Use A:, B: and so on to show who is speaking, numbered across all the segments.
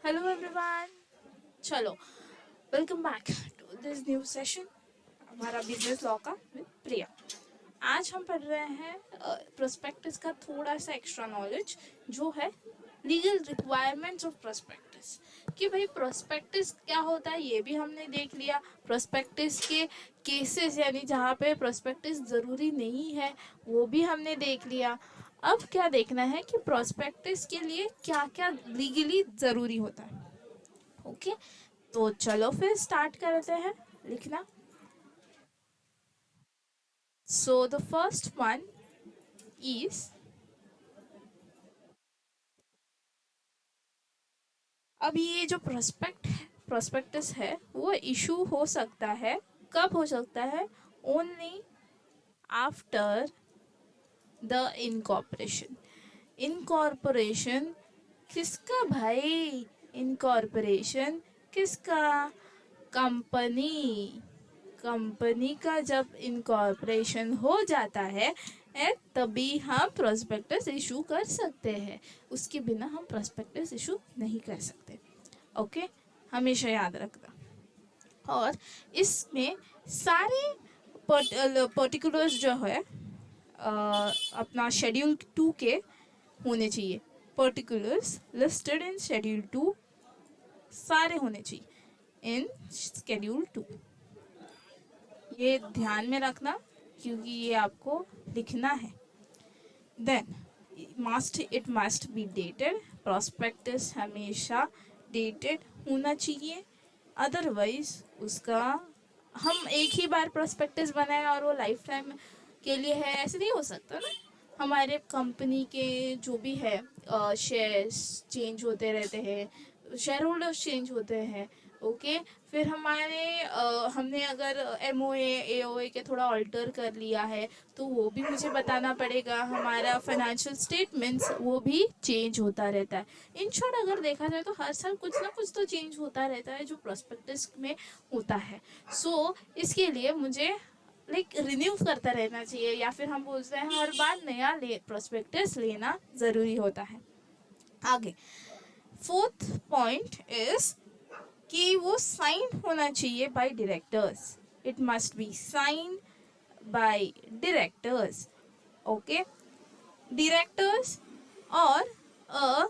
A: Hello everyone. चलो, welcome back to this new session हमारा business law का with Priya. आज हम पढ़ रहे हैं प्रोस्पेक्टस का थोड़ा सा एक्स्ट्रा नॉलेज, जो है लीगल रिक्वायरमेंट्स ऑफ प्रोस्पेक्टस। कि भाई प्रोस्पेक्टस क्या होता है ये भी हमने देख लिया। प्रोस्पेक्टस के केसेस यानी जहाँ पे प्रोस्पेक्टस ज़रूरी नहीं है वो भी हमने देख लिया। अब क्या देखना है कि प्रोस्पेक्टस के लिए क्या क्या लीगली ज़रूरी होता है। ओके, तो चलो फिर स्टार्ट करते हैं लिखना। So the first one is, अब ये जो प्रोस्पेक्टस है वो इशू हो सकता है, कब हो सकता है? Only after the incorporation. Incorporation किसका भाई? इनकॉर्पोरेशन किसका? कंपनी। कंपनी का जब इनकॉर्पोरेशन हो जाता है तभी हम प्रोस्पेक्टस इशू कर सकते हैं। उसके बिना हम प्रोस्पेक्टस इशू नहीं कर सकते। ओके, हमेशा याद रखना। और इसमें सारे पर्टिकुलर्स जो है अपना शेड्यूल 2 के होने चाहिए। पर्टिकुलर्स लिस्टेड इन शेड्यूल 2 सारे होने चाहिए इन शेड्यूल 2। ये ध्यान में रखना क्योंकि ये आपको लिखना है। Then it must be dated. Prospectus हमेशा डेटेड होना चाहिए, अदरवाइज उसका हम एक ही बार प्रोस्पेक्टस बनाए और वो लाइफ टाइम के लिए है, ऐसे नहीं हो सकता ना। हमारे कंपनी के जो भी है शेयर्स चेंज होते रहते हैं, शेयर होल्डर्स चेंज होते हैं। ओके, फिर हमने अगर MOA AOA के थोड़ा ऑल्टर कर लिया है तो वो भी मुझे बताना पड़ेगा। हमारा फाइनेंशियल स्टेटमेंट्स वो भी चेंज होता रहता है। इन शॉर्ट अगर देखा जाए तो हर साल कुछ ना कुछ तो चेंज होता रहता है जो प्रोस्पेक्टस में होता है। सो इसके लिए मुझे रिन्यू करता रहना चाहिए, या फिर हम बोलते हैं हर बार नया प्रोस्पेक्टस लेना ज़रूरी होता है। आगे फोर्थ पॉइंट इज कि वो साइन होना चाहिए by directors. It must be sign by directors. Okay, directors और a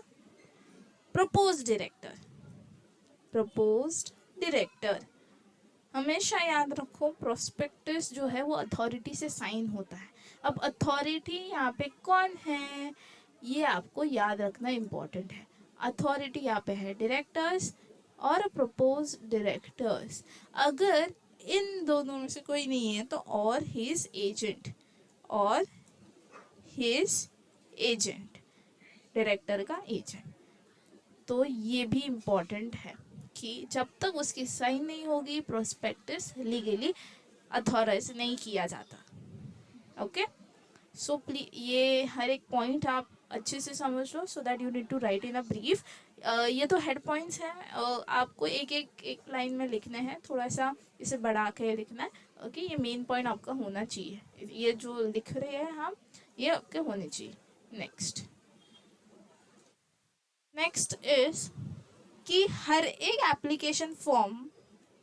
A: proposed director. Proposed director हमेशा याद रखो, प्रोस्पेक्टस जो है वो अथॉरिटी से साइन होता है। अब अथॉरिटी यहाँ पे कौन है ये आपको याद रखना इम्पोर्टेंट है। अथॉरिटी यहाँ पे है डायरेक्टर्स और प्रपोज डायरेक्टर्स। अगर इन दोनों में से कोई नहीं है तो और हिज एजेंट, और हिज एजेंट, डायरेक्टर का एजेंट। तो ये भी इम्पोर्टेंट है कि जब तक उसकी साइन नहीं होगी प्रोस्पेक्टस लीगली अथॉराइज नहीं किया जाता। ओके, सो प्लीज ये हर एक पॉइंट आप अच्छे से समझ लो, so that you need to write in a brief. ये तो हेड पॉइंट्स हैं, आपको एक लाइन में लिखने हैं, थोड़ा सा इसे बढ़ा के लिखना है। ओके, ये मेन पॉइंट आपका होना चाहिए, ये जो लिख रहे हैं हम ये आपके होने चाहिए। नेक्स्ट नेक्स्ट इज कि हर एक एप्लीकेशन फॉर्म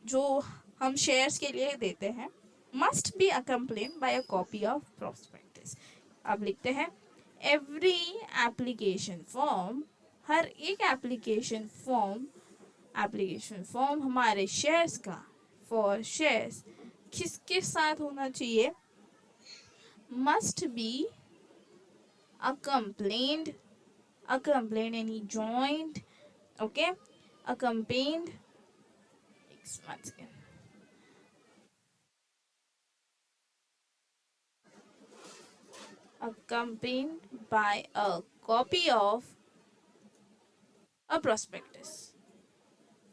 A: जो हम शेयर्स के लिए देते हैं must be accompanied by a copy of prospectus. अब लिखते हैं एवरी एप्लीकेशन फॉर्म, हर एक एप्लीकेशन फॉर्म हमारे शेयर्स का, फॉर शेयर्स किसके साथ होना चाहिए? Must be accompanied any joint, okay, accompanied once again, accompanied by a copy of a prospectus।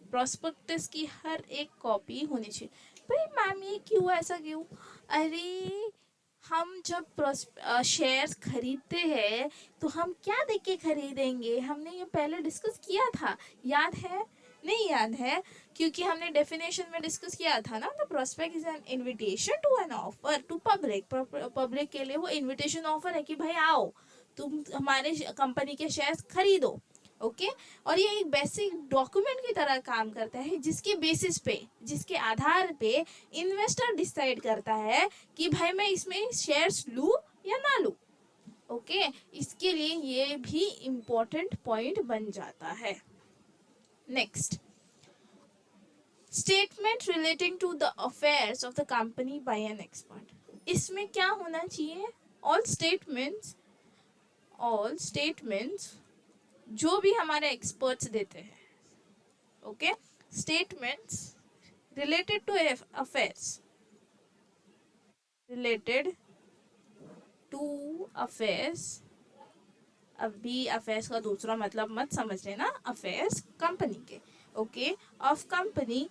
A: Prospectus की हर एक कॉपी होनी चाहिए। भाई मैम ये क्यों, ऐसा क्यों? अरे हम जब शेयर्स खरीदते हैं तो हम क्या देख के खरीदेंगे? हमने ये पहले डिस्कस किया था, याद है? नहीं याद है? क्योंकि हमने डेफिनेशन में डिस्कस किया था ना, the prospect is an invitation to an offer to public. Public के लिए वो इनविटेशन ऑफर है कि भाई आओ तुम हमारे कंपनी के शेयर्स खरीदो। ओके और ये एक बेसिक डॉक्यूमेंट की तरह काम करता है, जिसके बेसिस पे, जिसके आधार पे इन्वेस्टर डिसाइड करता है कि भाई मैं इसमें शेयर्स लूँ या ना लूँ। ओके इसके लिए ये भी इम्पोर्टेंट पॉइंट बन जाता है। Next, statement relating to the affairs of the company by an expert. इसमें क्या होना चाहिए? ऑल स्टेटमेंट्स जो भी हमारे एक्सपर्ट्स देते हैं, okay, statements related to affairs, related to affairs, अभी अफेयर्स का दूसरा मतलब मत समझ लेना, अफेयर्स कंपनी के, okay, of company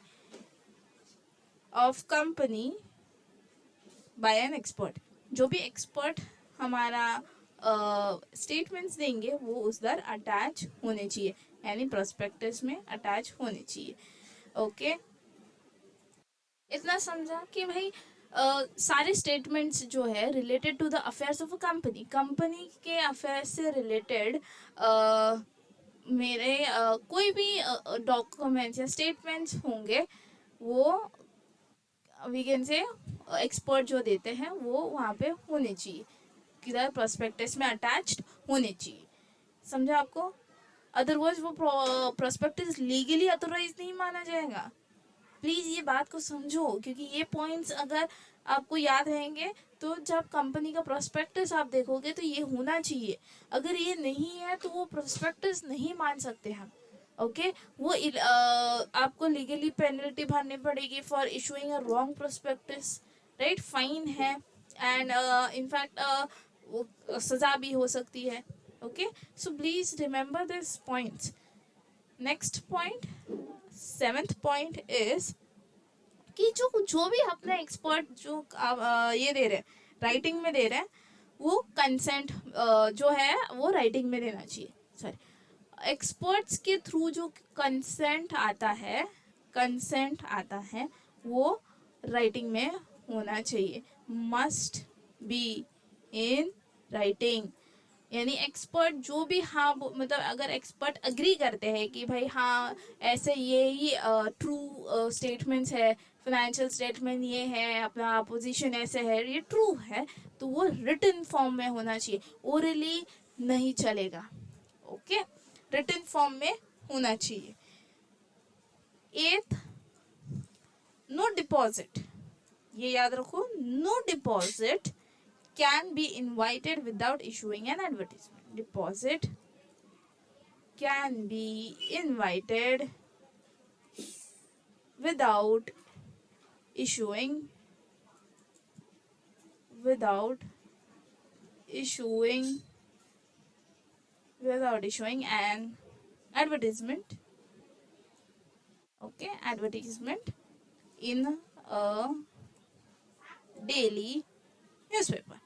A: by an expert. जो भी एक्सपर्ट हमारा स्टेटमेंट्स देंगे वो उस दर अटैच होने चाहिए, यानी प्रोस्पेक्टस में अटैच होने चाहिए। ओके इतना समझा कि भाई सारे स्टेटमेंट्स जो है related to the affairs of a company, company के अफेयर्स से रिलेटेड मेरे कोई भी डॉक्यूमेंट्स या स्टेटमेंट्स होंगे वो वी कैन से एक्सपर्ट जो देते हैं वो वहाँ पे होने चाहिए, किधर प्रोस्पेक्टस में अटैच्ड होने चाहिए। समझा आपको? अदरवाइज वो प्रोस्पेक्टस लीगली अथोराइज नहीं माना जाएगा। प्लीज़ ये बात को समझो, क्योंकि ये पॉइंट्स अगर आपको याद रहेंगे तो जब कंपनी का प्रोस्पेक्टस आप देखोगे तो ये होना चाहिए। अगर ये नहीं है तो वो प्रोस्पेक्टस नहीं मान सकते हम। ओके वो आपको लीगली पेनल्टी भरनी पड़ेगी for issuing a wrong prospectus, right, fine है एंड इनफैक्ट वो सज़ा भी हो सकती है। Okay so please remember this points. Next point, 7th point is कि जो भी अपने एक्सपर्ट जो ये दे रहे हैं, राइटिंग में दे रहे हैं, वो कंसेंट जो है वो राइटिंग में देना चाहिए। सॉरी, एक्सपर्ट्स के थ्रू जो कंसेंट आता है वो राइटिंग में होना चाहिए, मस्ट बी इन राइटिंग। यानी एक्सपर्ट जो भी, हाँ मतलब अगर एक्सपर्ट अग्री करते हैं कि भाई हाँ ऐसे ये ही ट्रू स्टेटमेंट्स है, फाइनेंशियल स्टेटमेंट ये है, अपना पोजीशन ऐसे है, ये ट्रू है, तो वो रिटन फॉर्म में होना चाहिए, ओरली नहीं चलेगा। ओके रिटन फॉर्म में होना चाहिए। 8th, नो डिपॉजिट, ये याद रखो, no deposit can be invited without issuing an advertisement. Deposit can be invited without issuing an advertisement. Okay, advertisement in a daily newspaper.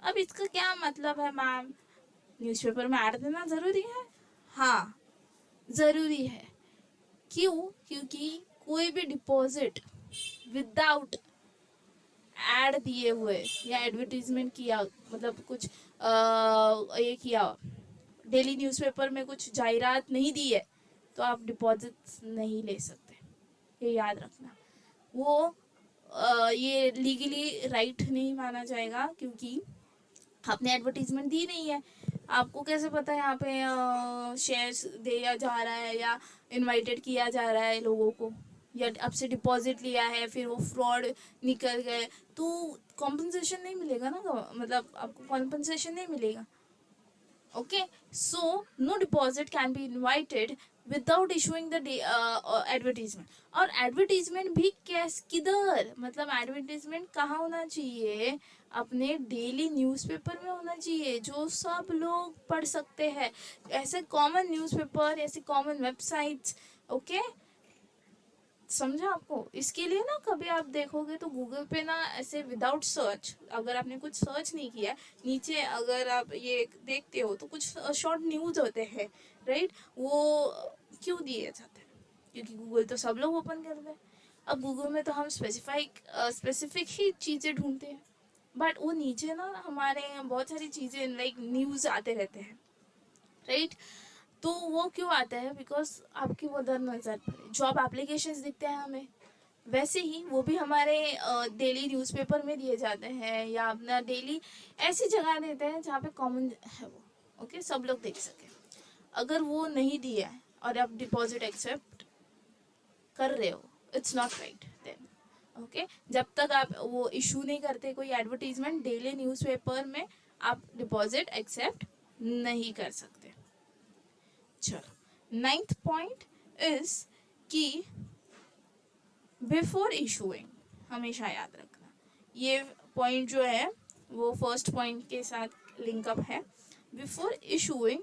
A: अब इसका क्या मतलब है मैम? न्यूज़पेपर में ऐड देना ज़रूरी है? हाँ ज़रूरी है। क्यों? क्योंकि कोई भी डिपॉजिट विदाउट ऐड दिए हुए या एडवर्टीजमेंट किया, मतलब कुछ ये किया, डेली न्यूज़पेपर में कुछ जाहिरात नहीं दी है, तो आप डिपॉजिट नहीं ले सकते, ये याद रखना। वो ये लीगली राइट नहीं माना जाएगा, क्योंकि आपने एडवर्टीजमेंट दी नहीं है। आपको कैसे पता है यहाँ पे शेयर्स दिया जा रहा है या इनवाइटेड किया जा रहा है लोगों को, या आपसे डिपॉजिट लिया है फिर वो फ्रॉड निकल गए, तो कॉम्पनसेशन नहीं मिलेगा ना, मतलब आपको कॉम्पनसेशन नहीं मिलेगा। Okay so no deposit can be invited without issuing the advertisement. और एडवर्टीजमेंट भी किधर, मतलब एडवर्टीजमेंट कहाँ होना चाहिए? अपने डेली न्यूज़पेपर में होना चाहिए, जो सब लोग पढ़ सकते हैं, ऐसे कॉमन न्यूज़पेपर, ऐसे कॉमन वेबसाइट्स। ओके समझा आपको? इसके लिए ना कभी आप देखोगे तो गूगल पे ना ऐसे विदाउट सर्च, अगर आपने कुछ सर्च नहीं किया, नीचे अगर आप ये देखते हो तो कुछ शॉर्ट न्यूज़ होते हैं, राइट, वो क्यों दिए जाते हैं? क्योंकि गूगल तो सब लोग ओपन करते हैं। अब गूगल में तो हम स्पेसिफिक ही चीज़ें ढूंढते हैं, बट वो नीचे ना हमारे बहुत सारी चीज़ें लाइक न्यूज़ आते रहते हैं, राइट। तो वो क्यों आता है? बिकॉज आपकी वो उधर नज़र पड़े, जॉब एप्लीकेशंस दिखते हैं हमें, वैसे ही वो भी हमारे डेली न्यूज़पेपर में दिए जाते हैं या अपना डेली ऐसी जगह देते हैं जहाँ पे कॉमन है वो, ओके, सब लोग देख सके। अगर वो नहीं दिया है और आप डिपॉजिट एक्सेप्ट कर रहे हो, it's not right then, okay. जब तक आप वो इशू नहीं करते कोई एडवर्टीजमेंट डेली न्यूज़पेपर में, आप डिपॉजिट एक्सेप्ट नहीं कर सकते। चलो, 9th पॉइंट इज कि बिफोर इशूइंग, हमेशा याद रखना, ये पॉइंट जो है वो फर्स्ट पॉइंट के साथ लिंकअप है। बिफोर इशूइंग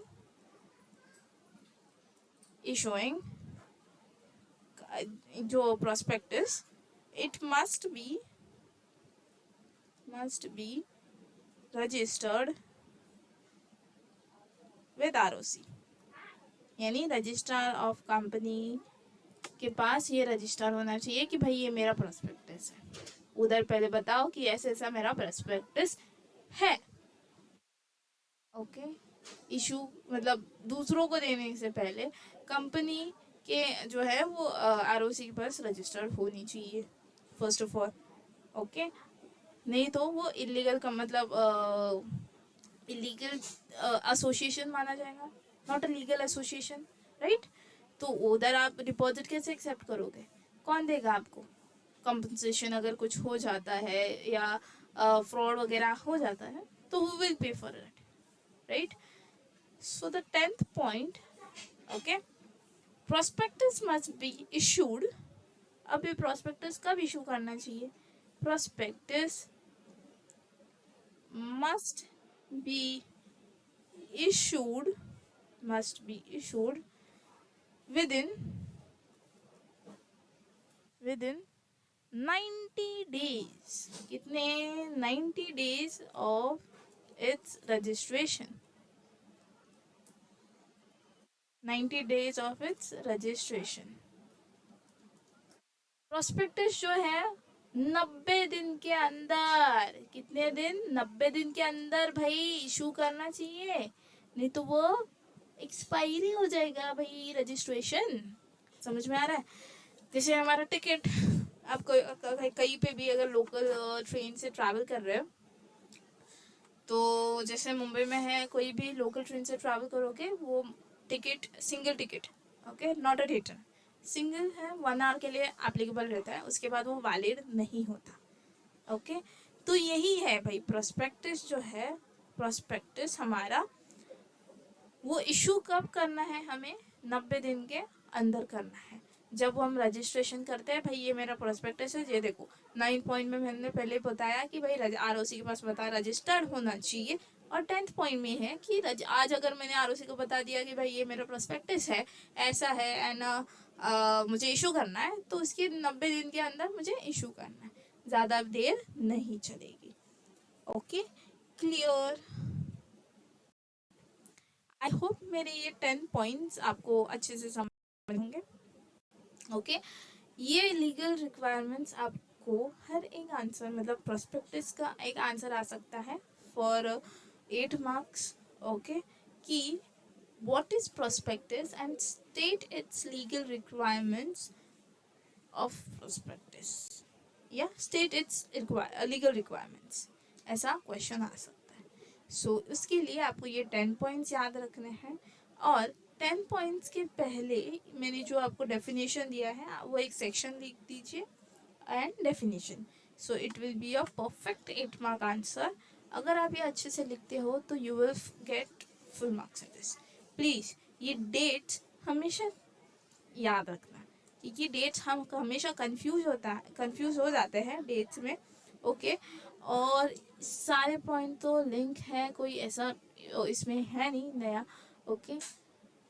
A: जो prospectus, it must be registered with ROC, यानी रजिस्ट्रार ऑफ कंपनी के पास ये रजिस्टर होना चाहिए कि भाई ये मेरा प्रोस्पेक्टस है। उधर पहले बताओ कि ऐसा ऐसा मेरा प्रोस्पेक्टस है, ओके। इशू मतलब दूसरों को देने से पहले कंपनी के जो है वो आरओसी के पास रजिस्टर्ड होनी चाहिए फर्स्ट ऑफ ऑल, ओके। नहीं तो वो इलीगल का मतलब इलीगल एसोसिएशन माना जाएगा, not a legal association, right. तो उधर आप डिपॉजिट कैसे एक्सेप्ट करोगे? कौन देगा आपको कंपनसेशन? अगर कुछ हो जाता है या फ्रॉड वगैरह हो जाता है तो who will pay for it, right? So the 10th point, okay, prospectus must be issued. अब ये प्रोस्पेक्टस कब इशू करना चाहिए? Prospectus must be issued within 90 days। कितने? 90 days of its registration, 90 days of its registration। Prospectus जो है 90 दिन के अंदर, कितने दिन? 90 दिन के अंदर भाई इशू करना चाहिए, नहीं तो वो एक्सपायरी हो जाएगा भाई रजिस्ट्रेशन। समझ में आ रहा है? जैसे हमारा टिकट, आप कहीं पे भी अगर लोकल ट्रेन से ट्रैवल कर रहे हो, तो जैसे मुंबई में है, कोई भी लोकल ट्रेन से ट्रैवल करोगे, वो ticket single ticket, okay, not a return, single है, 1 आवर के लिए एप्लीकेबल रहता है, उसके बाद वो वैलिड नहीं होता, ओके। तो यही है भाई प्रोस्पेक्टस जो है, प्रोस्पेक्टस हमारा वो इशू कब करना है? हमें 90 दिन के अंदर करना है। जब हम रजिस्ट्रेशन करते हैं, भाई ये मेरा प्रोस्पेक्टस है, ये देखो 9 पॉइंट में मैंने पहले बताया कि भाई आरओसी के पास बता रजिस्टर्ड होना चाहिए, और 10th पॉइंट में है कि आज अगर मैंने आरओसी को बता दिया कि भाई ये मेरा प्रोस्पेक्टस है, ऐसा है एंड मुझे इशू करना है, तो उसके 90 दिन के अंदर मुझे इशू करना है, ज़्यादा देर नहीं चलेगी, ओके, क्लियर? आई होप मेरे ये 10 पॉइंट्स आपको अच्छे से समझ होंगे, ओके। ये लीगल रिक्वायरमेंट्स आपको हर एक आंसर, मतलब प्रोस्पेक्टस का एक आंसर आ सकता है फॉर 8 मार्क्स, ओके, कि what is prospectus and state its legal requirements of prospectus, या state its legal requirements, ऐसा क्वेश्चन आ सकता है। सो उसके लिए आपको ये 10 पॉइंट्स याद रखने हैं, और 10 पॉइंट्स के पहले मैंने जो आपको डेफिनेशन दिया है वो एक सेक्शन लिख दीजिए and definition, so it will be a perfect 8 mark answer. अगर आप ये अच्छे से लिखते हो तो you will get full marks in this. Please ये डेट्स हमेशा याद रखना, क्योंकि डेट्स हम हमेशा कंफ्यूज हो जाते हैं डेट्स में, ओके। और सारे पॉइंट तो लिंक है, कोई ऐसा इसमें है नहीं नया, ओके।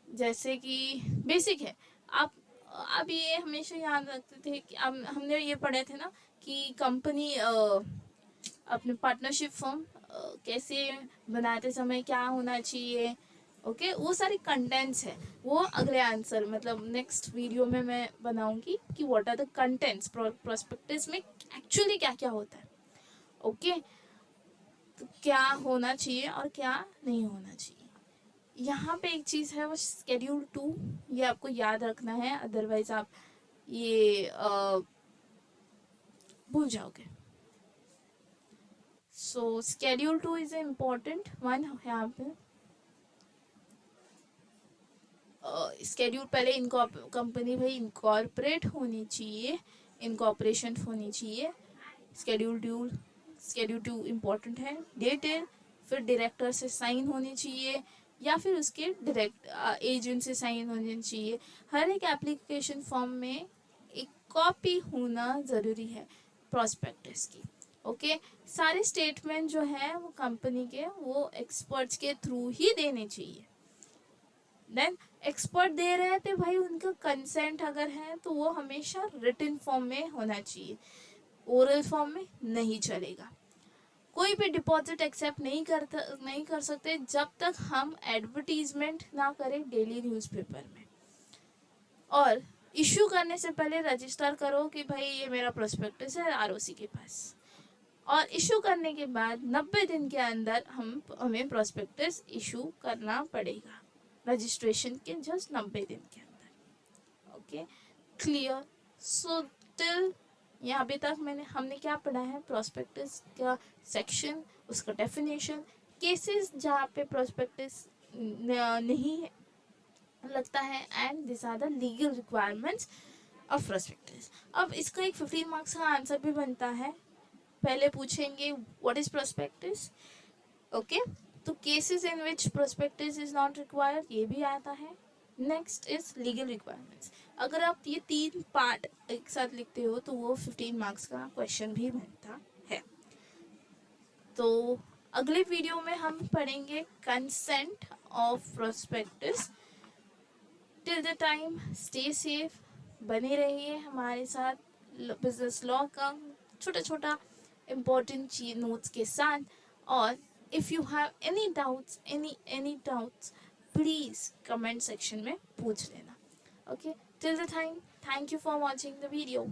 A: जैसे कि बेसिक है, आप ये हमेशा याद रखते थे कि हमने ये पढ़े थे ना कि कंपनी अपने पार्टनरशिप फॉर्म कैसे बनाते समय क्या होना चाहिए, ओके। वो सारे कंटेंट्स है, वो अगले आंसर मतलब नेक्स्ट वीडियो में मैं बनाऊंगी कि what are the contents prospectus में, एक्चुअली क्या क्या होता है, ओके। तो क्या होना चाहिए और क्या नहीं होना चाहिए, यहाँ पे एक चीज़ है वो स्केड्यूल 2, ये आपको याद रखना है, अदरवाइज आप ये भूल जाओगे। सो स्केड्यूल 2 इज इम्पोर्टेंट वन यहाँ पे। स्केड्यूल पहले इनको कंपनी भाई इनकॉर्पोरेट होनी चाहिए, इनकॉर्पोरेशन होनी चाहिए। स्केड्यूल 2 इम्पोर्टेंट है। डिटेल, फिर डायरेक्टर से साइन होनी चाहिए या फिर उसके डायरेक्ट एजेंट से साइन होनी चाहिए। हर एक एप्लीकेशन फॉर्म में एक कॉपी होना ज़रूरी है प्रॉस्पेक्टस की। ओके सारे स्टेटमेंट जो है वो कंपनी के वो एक्सपर्ट्स के थ्रू ही देने चाहिए। देन एक्सपर्ट दे रहे थे भाई, उनका कंसेंट अगर है तो वो हमेशा रिटन फॉर्म में होना चाहिए, ओरल फॉर्म में नहीं चलेगा। कोई भी डिपॉजिट एक्सेप्ट नहीं कर सकते जब तक हम एडवर्टीजमेंट ना करें डेली न्यूज़पेपर में। और इशू करने से पहले रजिस्टर करो कि भाई ये मेरा प्रोस्पेक्टस है आरओसी के पास, और इशू करने के बाद 90 दिन के अंदर हमें प्रोस्पेक्टस इशू करना पड़ेगा, रजिस्ट्रेशन के जस्ट 90 दिन के अंदर। Okay clear. सो टिल यहाँ अभी तक हमने क्या पढ़ा है, प्रोस्पेक्टस का सेक्शन, उसका डेफिनेशन, केसेस जहाँ पे प्रोस्पेक्टस नहीं लगता है, and this are the legal requirements of prospectus. अब इसका एक 15 मार्क्स का आंसर भी बनता है। पहले पूछेंगे व्हाट इज प्रोस्पेक्टस। ओके तो cases in which prospectus is not required, ये भी आता है। Next is legal requirements. अगर आप ये 3 पार्ट एक साथ लिखते हो तो वो 15 मार्क्स का क्वेश्चन भी बनता है। तो अगले वीडियो में हम पढ़ेंगे consent of prospectus. Till the time stay safe, बने रहिए हमारे साथ बिजनेस लॉ का छोटा छोटा इम्पोर्टेंट नोट्स के साथ। और if you have any doubts any doubts please comment section में पूछ लेना। Okay till the time thank you for watching the video.